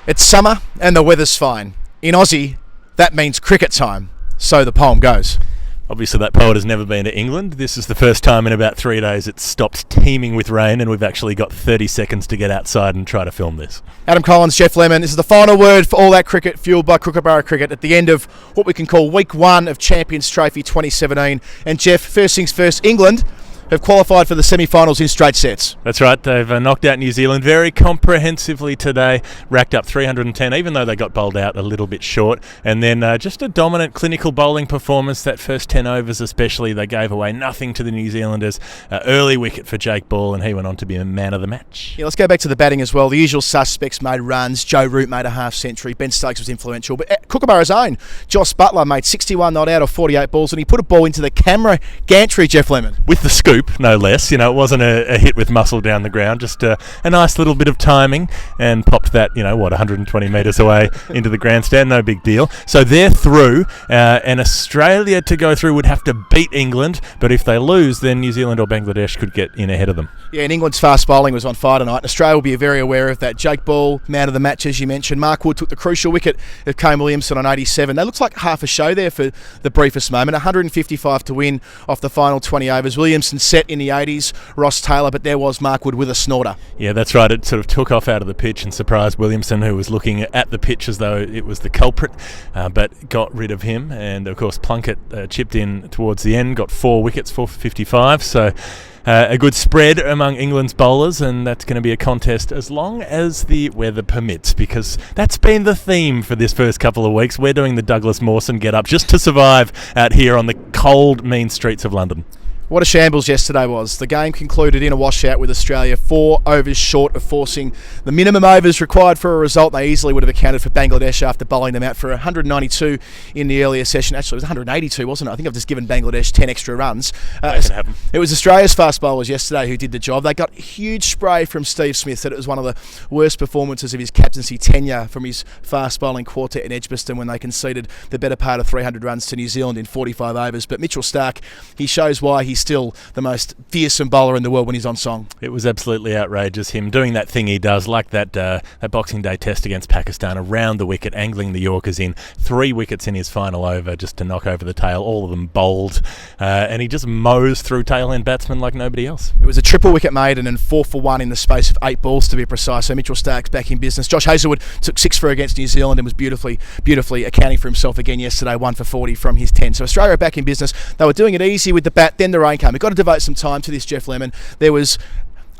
It's summer and the weather's fine. In Aussie, that means cricket time. So the poem goes. Obviously that poet has never been to England. This is the first time in about 3 days it's stopped teeming with rain, and we've actually got 30 seconds to get outside and try to film this. Adam Collins, Geoff Lemon, this is the final word for all that cricket fueled by Kookaburra Cricket at the end of what we can call week 1 of Champions Trophy 2017. And Geoff, first things first, England have qualified for the semi-finals in straight sets. That's right, they've knocked out New Zealand very comprehensively today, racked up 310, even though they got bowled out a little bit short, and then just a dominant clinical bowling performance. That first 10 overs especially, they gave away nothing to the New Zealanders. Early wicket for Jake Ball, and he went on to be a man of the match. Yeah, let's go back to the batting as well. The usual suspects made runs. Joe Root made a half-century. Ben Stokes was influential, but Kookaburra's own Joss Buttler made 61 not out of 48 balls, and he put a ball into the camera gantry, Geoff Lemon. With the scoop, no less. You know, it wasn't a hit with muscle down the ground, just a nice little bit of timing, and popped that, 120 metres away into the grandstand, no big deal. So they're through, and Australia to go through would have to beat England, but if they lose, then New Zealand or Bangladesh could get in ahead of them. Yeah, and England's fast bowling was on fire tonight. Australia will be very aware of that. Jake Ball, man of the match, as you mentioned. Mark Wood took the crucial wicket of Kane Williamson on 87. That looks like half a show there for the briefest moment. 155 to win off the final 20 overs. Williamson set in the 80s, Ross Taylor, but there was Mark Wood with a snorter. Yeah, that's right. It sort of took off out of the pitch and surprised Williamson, who was looking at the pitch as though it was the culprit, but got rid of him. And of course, Plunkett chipped in towards the end, got 4 wickets, 4 for 55. So a good spread among England's bowlers, and that's going to be a contest as long as the weather permits, because that's been the theme for this first couple of weeks. We're doing the Douglas Mawson get up just to survive out here on the cold, mean streets of London. What a shambles yesterday was. The game concluded in a washout with Australia 4 overs short of forcing the minimum overs required for a result. They easily would have accounted for Bangladesh after bowling them out for 192 in the earlier session. Actually, it was 182, wasn't it? I think I've just given Bangladesh 10 extra runs. That can happen. It was Australia's fast bowlers yesterday who did the job. They got huge spray from Steve Smith, said it was one of the worst performances of his captaincy tenure from his fast bowling quartet in Edgbaston when they conceded the better part of 300 runs to New Zealand in 45 overs. But Mitchell Starc, he shows why he's still the most fearsome bowler in the world when he's on song. It was absolutely outrageous, him doing that thing he does, like that Boxing Day test against Pakistan, around the wicket, angling the Yorkers in. 3 wickets in his final over just to knock over the tail, all of them bowled, and he just mows through tail-end batsmen like nobody else. It was a triple wicket maiden and 4 for 1 in the space of 8 balls to be precise, so Mitchell Starc's back in business. Josh Hazlewood took 6 for against New Zealand and was beautifully accounting for himself again yesterday, 1 for 40 from his 10. So Australia are back in business. They were doing it easy with the bat, then the rain came. We've got to devote some time to this, Geoff Lemon. There was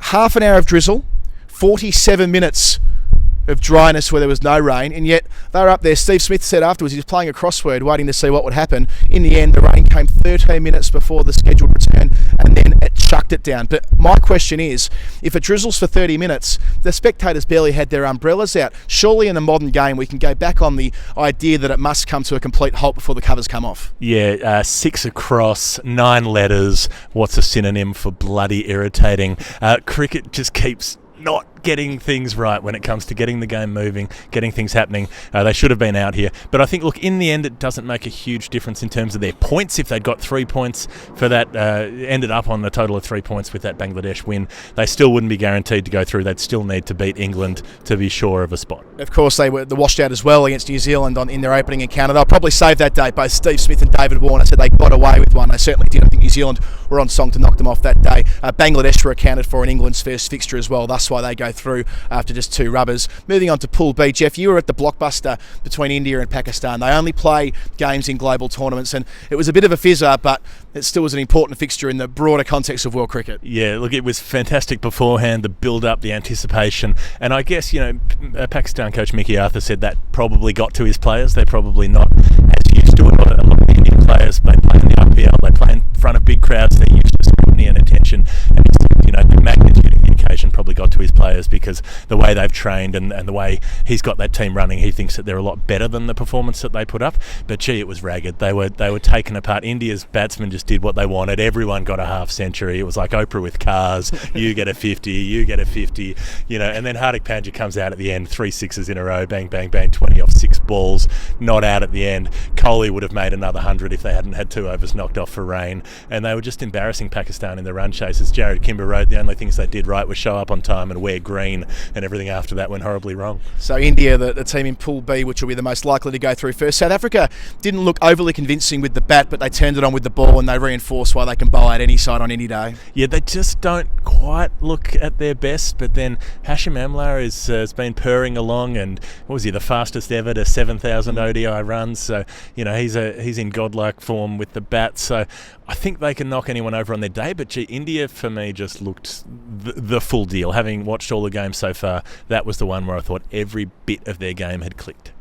half an hour of drizzle, 47 minutes of dryness where there was no rain, and yet they were up there. Steve Smith said afterwards he was playing a crossword waiting to see what would happen. In the end, the rain came 13 minutes before the scheduled return, and then it chucked it down. But my question is, if it drizzles for 30 minutes, the spectators barely had their umbrellas out. Surely in the modern game we can go back on the idea that it must come to a complete halt before the covers come off. Yeah, 6 across, 9 letters. What's a synonym for bloody irritating? Cricket just keeps not getting things right when it comes to getting the game moving, getting things happening. They should have been out here. But I think, look, in the end, it doesn't make a huge difference in terms of their points. If they'd got 3 points for that, ended up on the total of 3 points with that Bangladesh win, they still wouldn't be guaranteed to go through. They'd still need to beat England to be sure of a spot. Of course, they were washed out as well against New Zealand in their opening encounter. They'll probably save that day. Both Steve Smith and David Warner said they got away with one. They certainly did. I think New Zealand were on song to knock them off that day. Bangladesh were accounted for in England's first fixture as well. That's why they go through after just 2 rubbers. Moving on to Pool B, Geoff, you were at the blockbuster between India and Pakistan. They only play games in global tournaments, and it was a bit of a fizzer, but it still was an important fixture in the broader context of world cricket. Yeah, look, it was fantastic beforehand, the build-up, the anticipation, and I guess, Pakistan coach Mickey Arthur said that probably got to his players. They're probably not as used to it. A lot of Indian players, they play in the IPL, they play in front of big crowds, they're used to scrutiny and attention, and the magnitude of the occasion probably got to his players because the way they've trained and the way he's got that team running, he thinks that they're a lot better than the performance that they put up. But gee, it was ragged. They were taken apart. India's batsmen just did what they wanted. Everyone got a half century. It was like Oprah with cars. You get a 50, you get a 50, and then Hardik Pandya comes out at the end, 3 sixes in a row, bang, bang, bang, 20 off 6 balls not out at the end. Kohli would have made another 100 if they hadn't had 2 overs knocked off for rain, and they were just embarrassing Pakistan in the run chases. Jared Kimber wrote the only things they did right was show up on time and wear green, and everything after that went horribly wrong. So India, the team in Pool B, which will be the most likely to go through first. South Africa didn't look overly convincing with the bat, but they turned it on with the ball, and they reinforced why they can bowl at any side on any day. Yeah, they just don't quite look at their best, but then Hashim Amla has been purring along, and what was he, the fastest ever to 7,000 ODI runs, so he's in godlike form with the bat, so I think they can knock anyone over on their day. But India for me just looked the full deal. Having watched all the games so far, that was the one where I thought every bit of their game had clicked.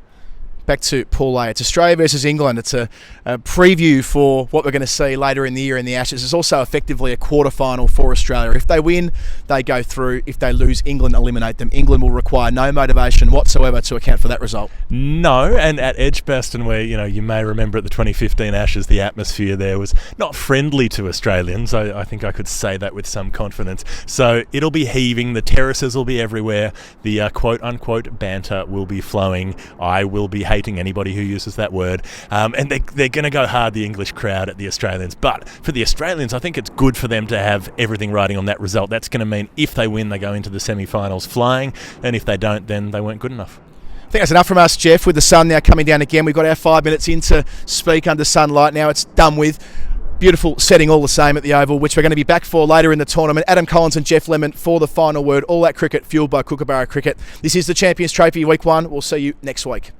Back to Pool A. It's Australia versus England. It's a preview for what we're going to see later in the year in the Ashes. It's also effectively a quarterfinal for Australia. If they win, they go through. If they lose, England eliminate them. England will require no motivation whatsoever to account for that result. No, and at Edgbaston, where you may remember at the 2015 Ashes, the atmosphere there was not friendly to Australians. I think I could say that with some confidence. So it'll be heaving. The terraces will be everywhere. The quote-unquote banter will be flowing. I will be hating anybody who uses that word, and they're going to go hard, the English crowd, at the Australians. But for the Australians, I think it's good for them to have everything riding on that result. That's going to mean if they win, they go into the semi-finals flying, and if they don't, then they weren't good enough. I think that's enough from us, Geoff, with the sun now coming down again. We've got our 5 minutes in to speak under sunlight now. It's done with. Beautiful setting all the same at the Oval, which we're going to be back for later in the tournament. Adam Collins and Geoff Lemon for the final word. All that cricket fueled by Kookaburra Cricket. This is the Champions Trophy Week 1. We'll see you next week.